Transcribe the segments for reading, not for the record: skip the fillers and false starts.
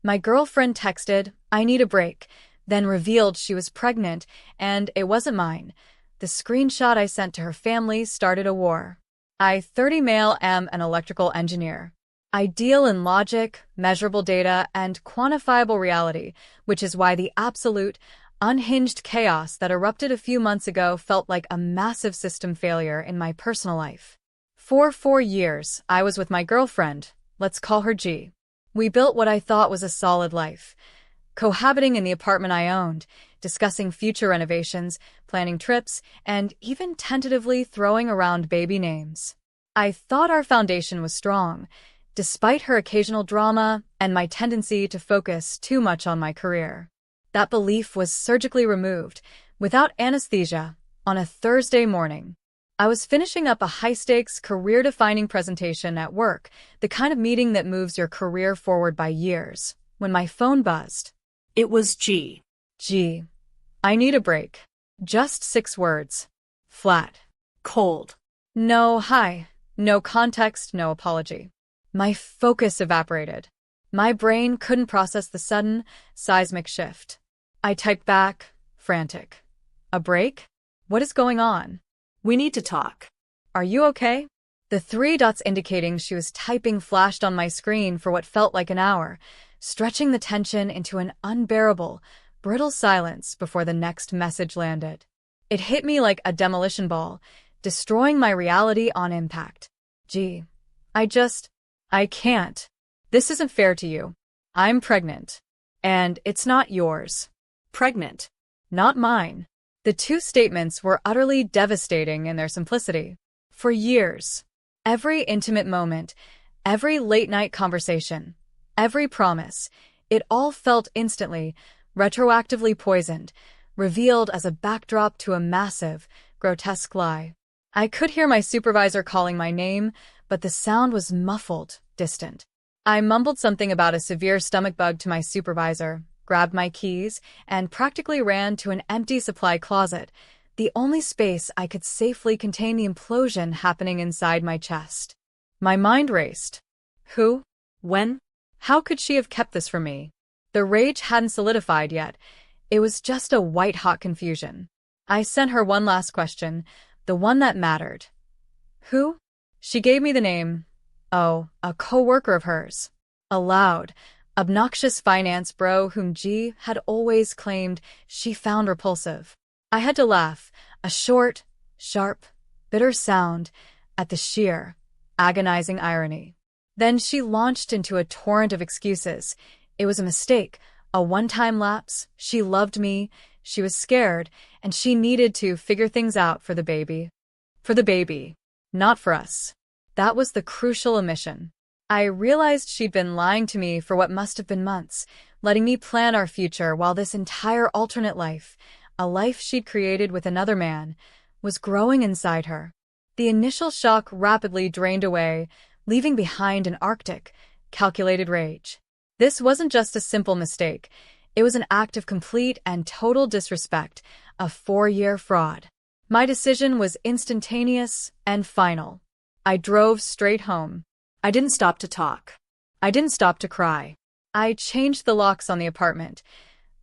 My girlfriend texted, "I need a break," then revealed she was pregnant, and it wasn't mine. The screenshot I sent to her family started a war. I, 30 male, am an electrical engineer. I deal in logic, measurable data, and quantifiable reality, which is why the absolute, unhinged chaos that erupted a few months ago felt like a massive system failure in my personal life. For 4 years, I was with my girlfriend, let's call her G. We built what I thought was a solid life, cohabiting in the apartment I owned, discussing future renovations, planning trips, and even tentatively throwing around baby names. I thought our foundation was strong, despite her occasional drama and my tendency to focus too much on my career. That belief was surgically removed, without anesthesia, on a Thursday morning. I was finishing up a high-stakes, career-defining presentation at work, the kind of meeting that moves your career forward by years, when my phone buzzed. It was G. G. I need a break. Just 6 words. Flat. Cold. No hi. No context, no apology. My focus evaporated. My brain couldn't process the sudden, seismic shift. I typed back, frantic. A break? What is going on? We need to talk. Are you okay? The 3 dots indicating she was typing flashed on my screen for what felt like an hour, stretching the tension into an unbearable, brittle silence before the next message landed. It hit me like a demolition ball, destroying my reality on impact. Gee, I can't. This isn't fair to you. I'm pregnant. And it's not yours. Pregnant. Not mine. The 2 statements were utterly devastating in their simplicity. For years, every intimate moment, every late-night conversation, every promise, it all felt instantly, retroactively poisoned, revealed as a backdrop to a massive, grotesque lie. I could hear my supervisor calling my name, but the sound was muffled, distant. I mumbled something about a severe stomach bug to my supervisor, grabbed my keys, and practically ran to an empty supply closet, the only space I could safely contain the implosion happening inside my chest. My mind raced. Who? When? How could she have kept this from me? The rage hadn't solidified yet. It was just a white-hot confusion. I sent her one last question, the one that mattered. Who? She gave me the name. Oh, a co-worker of hers. A loud, obnoxious finance bro whom G had always claimed she found repulsive. I had to laugh, a short, sharp, bitter sound, at the sheer, agonizing irony. Then she launched into a torrent of excuses. It was a mistake, a one-time lapse. She loved me, she was scared, and she needed to figure things out for the baby. For the baby, not for us. That was the crucial omission. I realized she'd been lying to me for what must have been months, letting me plan our future while this entire alternate life, a life she'd created with another man, was growing inside her. The initial shock rapidly drained away, leaving behind an arctic, calculated rage. This wasn't just a simple mistake. It was an act of complete and total disrespect, a 4-year fraud. My decision was instantaneous and final. I drove straight home. I didn't stop to talk. I didn't stop to cry. I changed the locks on the apartment.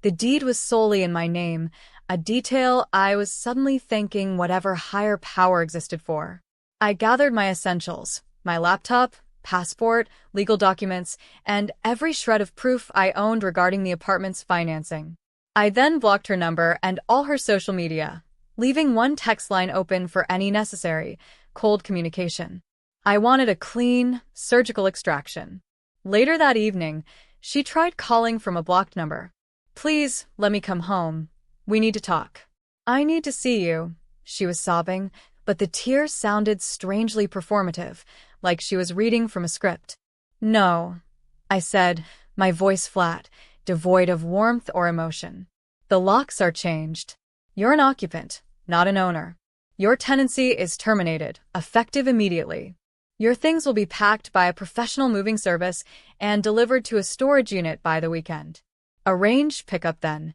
The deed was solely in my name, a detail I was suddenly thanking whatever higher power existed for. I gathered my essentials, my laptop, passport, legal documents, and every shred of proof I owned regarding the apartment's financing. I then blocked her number and all her social media, leaving one text line open for any necessary, cold communication. I wanted a clean, surgical extraction. Later that evening, she tried calling from a blocked number. Please, let me come home. We need to talk. I need to see you, she was sobbing, but the tears sounded strangely performative, like she was reading from a script. No, I said, my voice flat, devoid of warmth or emotion. The locks are changed. You're an occupant, not an owner. Your tenancy is terminated, effective immediately. Your things will be packed by a professional moving service and delivered to a storage unit by the weekend. Arrange pickup then.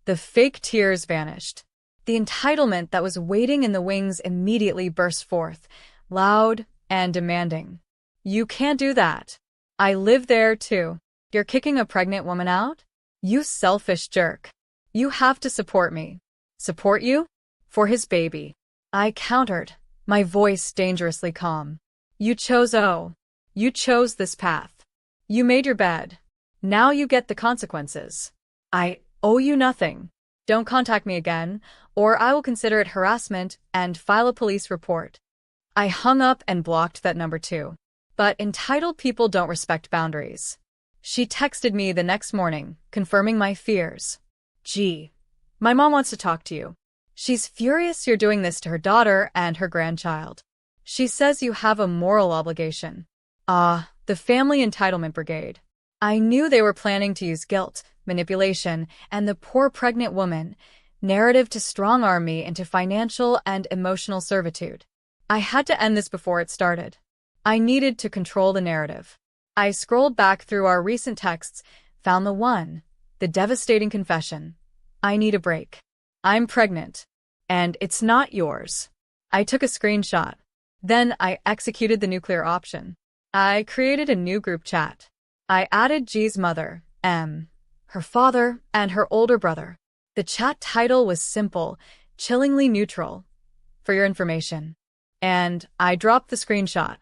The fake tears vanished. The entitlement that was waiting in the wings immediately burst forth, loud and demanding. You can't do that. I live there too. You're kicking a pregnant woman out? You selfish jerk. You have to support me. Support you? For his baby. I countered, my voice dangerously calm. You chose this path. You made your bed. Now you get the consequences. I owe you nothing. Don't contact me again, or I will consider it harassment and file a police report. I hung up and blocked that number too. But entitled people don't respect boundaries. She texted me the next morning, confirming my fears. Gee, my mom wants to talk to you. She's furious you're doing this to her daughter and her grandchild. She says you have a moral obligation. The family entitlement brigade. I knew they were planning to use guilt, manipulation, and the poor pregnant woman narrative to strong-arm me into financial and emotional servitude. I had to end this before it started. I needed to control the narrative. I scrolled back through our recent texts, found the devastating confession. I need a break. I'm pregnant. And it's not yours. I took a screenshot. Then I executed the nuclear option. I created a new group chat. I added G's mother, M, her father, and her older brother. The chat title was simple, chillingly neutral. For your information. And I dropped the screenshot.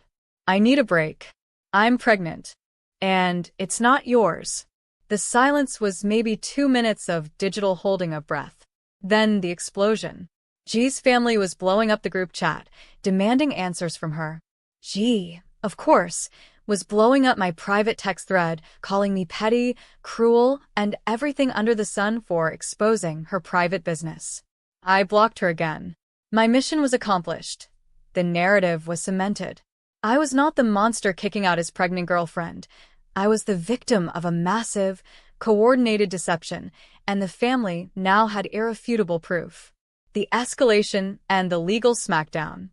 I need a break. I'm pregnant. And it's not yours. The silence was maybe 2 minutes of digital holding of breath. Then the explosion. G's family was blowing up the group chat, demanding answers from her. G, of course, was blowing up my private text thread, calling me petty, cruel, and everything under the sun for exposing her private business. I blocked her again. My mission was accomplished. The narrative was cemented. I was not the monster kicking out his pregnant girlfriend. I was the victim of a massive, coordinated deception, and the family now had irrefutable proof. The escalation and the legal smackdown.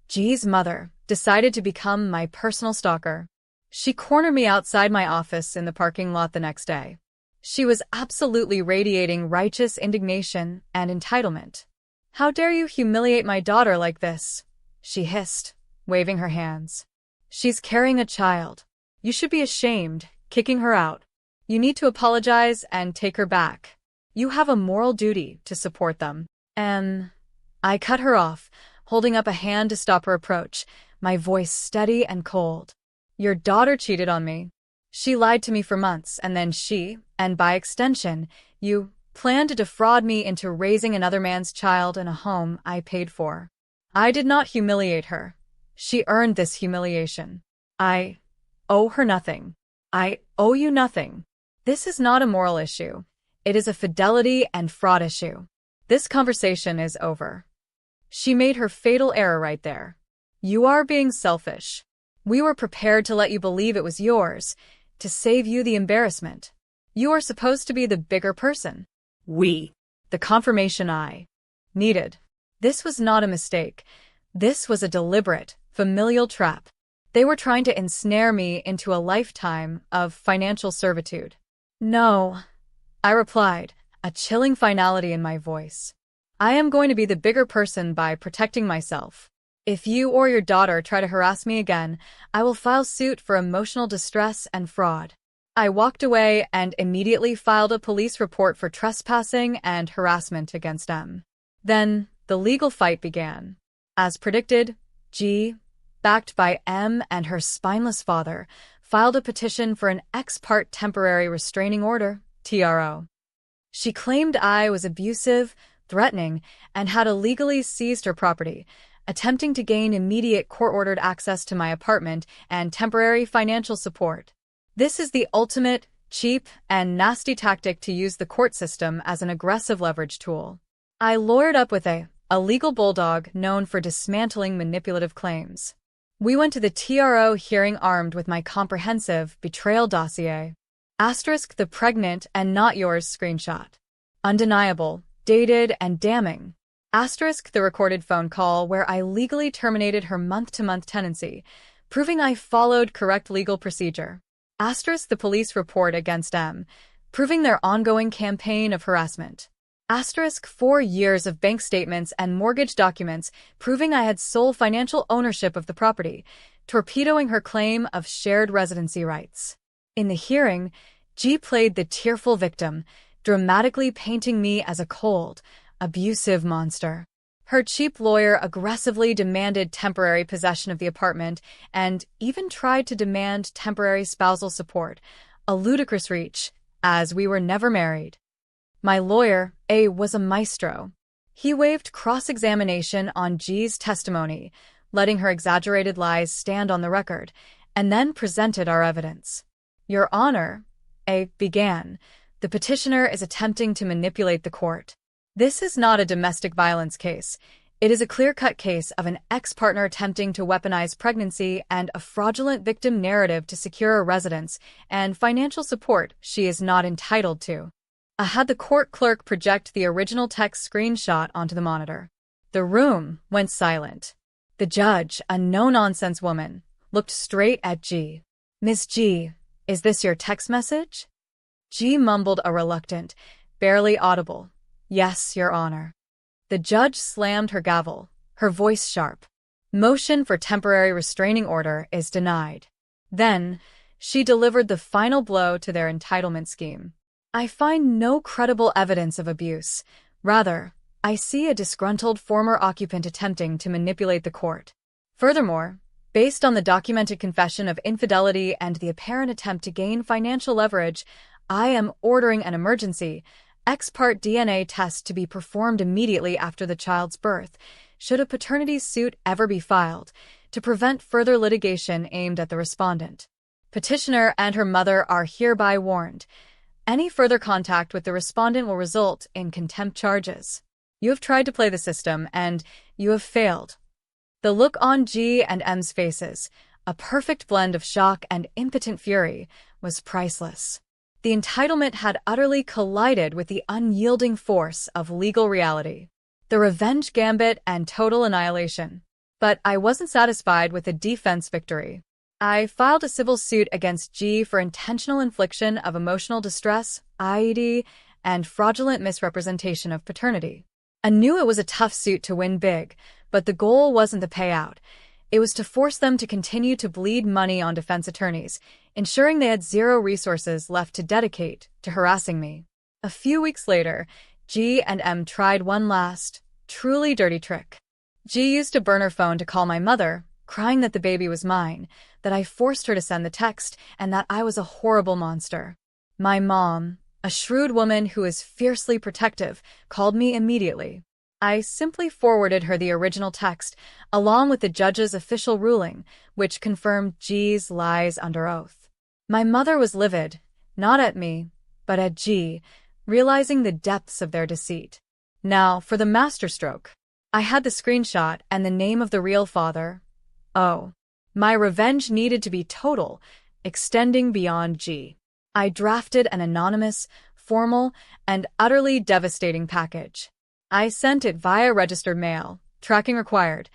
G's mother decided to become my personal stalker. She cornered me outside my office in the parking lot the next day. She was absolutely radiating righteous indignation and entitlement. How dare you humiliate my daughter like this? She hissed, waving her hands. She's carrying a child. You should be ashamed, kicking her out. You need to apologize and take her back. You have a moral duty to support them. I cut her off, holding up a hand to stop her approach, my voice steady and cold. Your daughter cheated on me. She lied to me for months, and then she, and by extension, you, planned to defraud me into raising another man's child in a home I paid for. I did not humiliate her. She earned this humiliation. I owe her nothing. I owe you nothing. This is not a moral issue. It is a fidelity and fraud issue. This conversation is over. She made her fatal error right there. You are being selfish. We were prepared to let you believe it was yours, to save you the embarrassment. You are supposed to be the bigger person. We. The confirmation I needed. This was not a mistake. This was a deliberate, familial trap. They were trying to ensnare me into a lifetime of financial servitude. No, I replied, a chilling finality in my voice. I am going to be the bigger person by protecting myself. If you or your daughter try to harass me again, I will file suit for emotional distress and fraud. I walked away and immediately filed a police report for trespassing and harassment against M. Then, the legal fight began. As predicted, G, backed by M and her spineless father, filed a petition for an ex parte temporary restraining order, TRO. She claimed I was abusive, threatening, and had illegally seized her property, attempting to gain immediate court-ordered access to my apartment and temporary financial support. This is the ultimate, cheap, and nasty tactic to use the court system as an aggressive leverage tool. I lawyered up with a legal bulldog known for dismantling manipulative claims. We went to the TRO hearing armed with my comprehensive betrayal dossier. Asterisk the pregnant and not yours screenshot. Undeniable, dated, and damning. Asterisk the recorded phone call where I legally terminated her month-to-month tenancy, proving I followed correct legal procedure. Asterisk the police report against M, proving their ongoing campaign of harassment. Asterisk 4 years of bank statements and mortgage documents proving I had sole financial ownership of the property, torpedoing her claim of shared residency rights. In the hearing, G played the tearful victim, dramatically painting me as a cold, abusive monster. Her cheap lawyer aggressively demanded temporary possession of the apartment and even tried to demand temporary spousal support, a ludicrous reach, as we were never married. My lawyer, A, was a maestro. He waived cross-examination on G's testimony, letting her exaggerated lies stand on the record, and then presented our evidence. Your Honor, A began, the petitioner is attempting to manipulate the court. This is not a domestic violence case. It is a clear-cut case of an ex-partner attempting to weaponize pregnancy and a fraudulent victim narrative to secure a residence and financial support she is not entitled to. I had the court clerk project the original text screenshot onto the monitor. The room went silent. The judge, a no-nonsense woman, looked straight at G. Miss G, is this your text message? G mumbled a reluctant, barely audible, "Yes, Your Honor." The judge slammed her gavel, her voice sharp. Motion for temporary restraining order is denied. Then, she delivered the final blow to their entitlement scheme. I find no credible evidence of abuse. Rather, I see a disgruntled former occupant attempting to manipulate the court. Furthermore, based on the documented confession of infidelity and the apparent attempt to gain financial leverage, I am ordering an emergency ex-parte DNA test to be performed immediately after the child's birth, should a paternity suit ever be filed, to prevent further litigation aimed at the respondent. Petitioner and her mother are hereby warned. Any further contact with the respondent will result in contempt charges. You have tried to play the system, and you have failed. The look on G and M's faces, a perfect blend of shock and impotent fury, was priceless. The entitlement had utterly collided with the unyielding force of legal reality. The revenge gambit and total annihilation. But I wasn't satisfied with a defense victory. I filed a civil suit against G for intentional infliction of emotional distress, IED, and fraudulent misrepresentation of paternity. I knew it was a tough suit to win big, but the goal wasn't the payout. It was to force them to continue to bleed money on defense attorneys, ensuring they had zero resources left to dedicate to harassing me. A few weeks later, G and M tried one last, truly dirty trick. G used a burner phone to call my mother, crying that the baby was mine, that I forced her to send the text, and that I was a horrible monster. My mom, a shrewd woman who is fiercely protective, called me immediately. I simply forwarded her the original text, along with the judge's official ruling, which confirmed G's lies under oath. My mother was livid, not at me, but at G, realizing the depths of their deceit. Now, for the masterstroke. I had the screenshot and the name of the real father. Oh. My revenge needed to be total, extending beyond G. I drafted an anonymous, formal, and utterly devastating package. I sent it via registered mail, tracking required,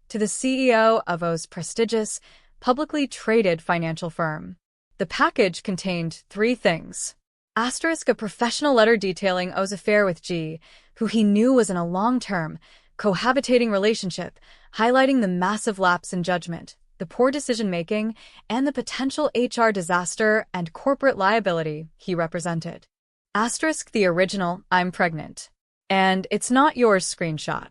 to the CEO of O's prestigious, publicly traded financial firm. The package contained 3 things. Asterisk, a professional letter detailing O's affair with G, who he knew was in a long-term, cohabitating relationship, highlighting the massive lapse in judgment, the poor decision-making, and the potential HR disaster and corporate liability he represented. Asterisk, the original, I'm pregnant. And it's not yours screenshot.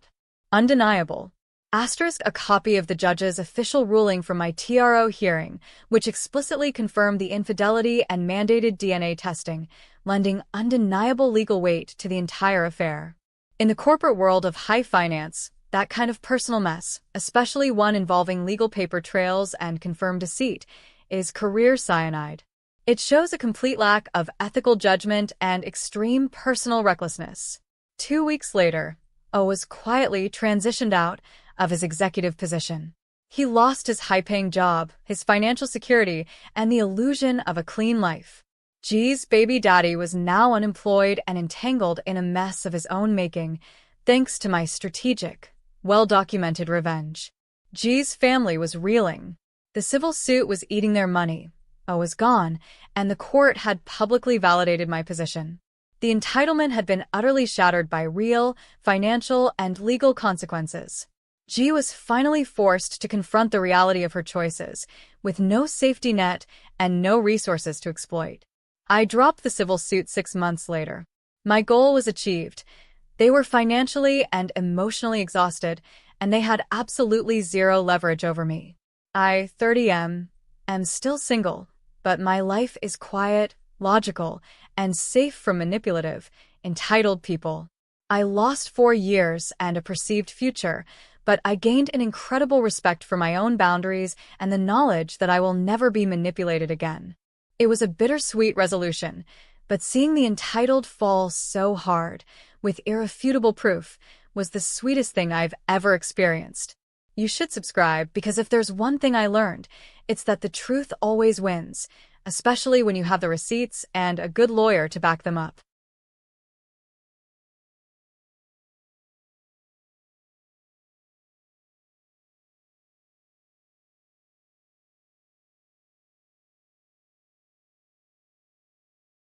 Undeniable. Asterisk, a copy of the judge's official ruling from my TRO hearing, which explicitly confirmed the infidelity and mandated DNA testing, lending undeniable legal weight to the entire affair. In the corporate world of high finance, that kind of personal mess, especially one involving legal paper trails and confirmed deceit, is career cyanide. It shows a complete lack of ethical judgment and extreme personal recklessness. 2 weeks later, O was quietly transitioned out of his executive position. He lost his high-paying job, his financial security, and the illusion of a clean life. G's baby daddy was now unemployed and entangled in a mess of his own making, thanks to my strategic, well-documented revenge. G's family was reeling. The civil suit was eating their money. O was gone, and the court had publicly validated my position. The entitlement had been utterly shattered by real, financial, and legal consequences. G was finally forced to confront the reality of her choices, with no safety net and no resources to exploit. I dropped the civil suit 6 months later. My goal was achieved. They were financially and emotionally exhausted, and they had absolutely zero leverage over me. I, 30M, am still single, but my life is quiet, logical, and safe from manipulative, entitled people. I lost 4 years and a perceived future, but I gained an incredible respect for my own boundaries and the knowledge that I will never be manipulated again. It was a bittersweet resolution, but seeing the entitled fall so hard, with irrefutable proof, was the sweetest thing I've ever experienced. You should subscribe because if there's one thing I learned, it's that the truth always wins, especially when you have the receipts and a good lawyer to back them up.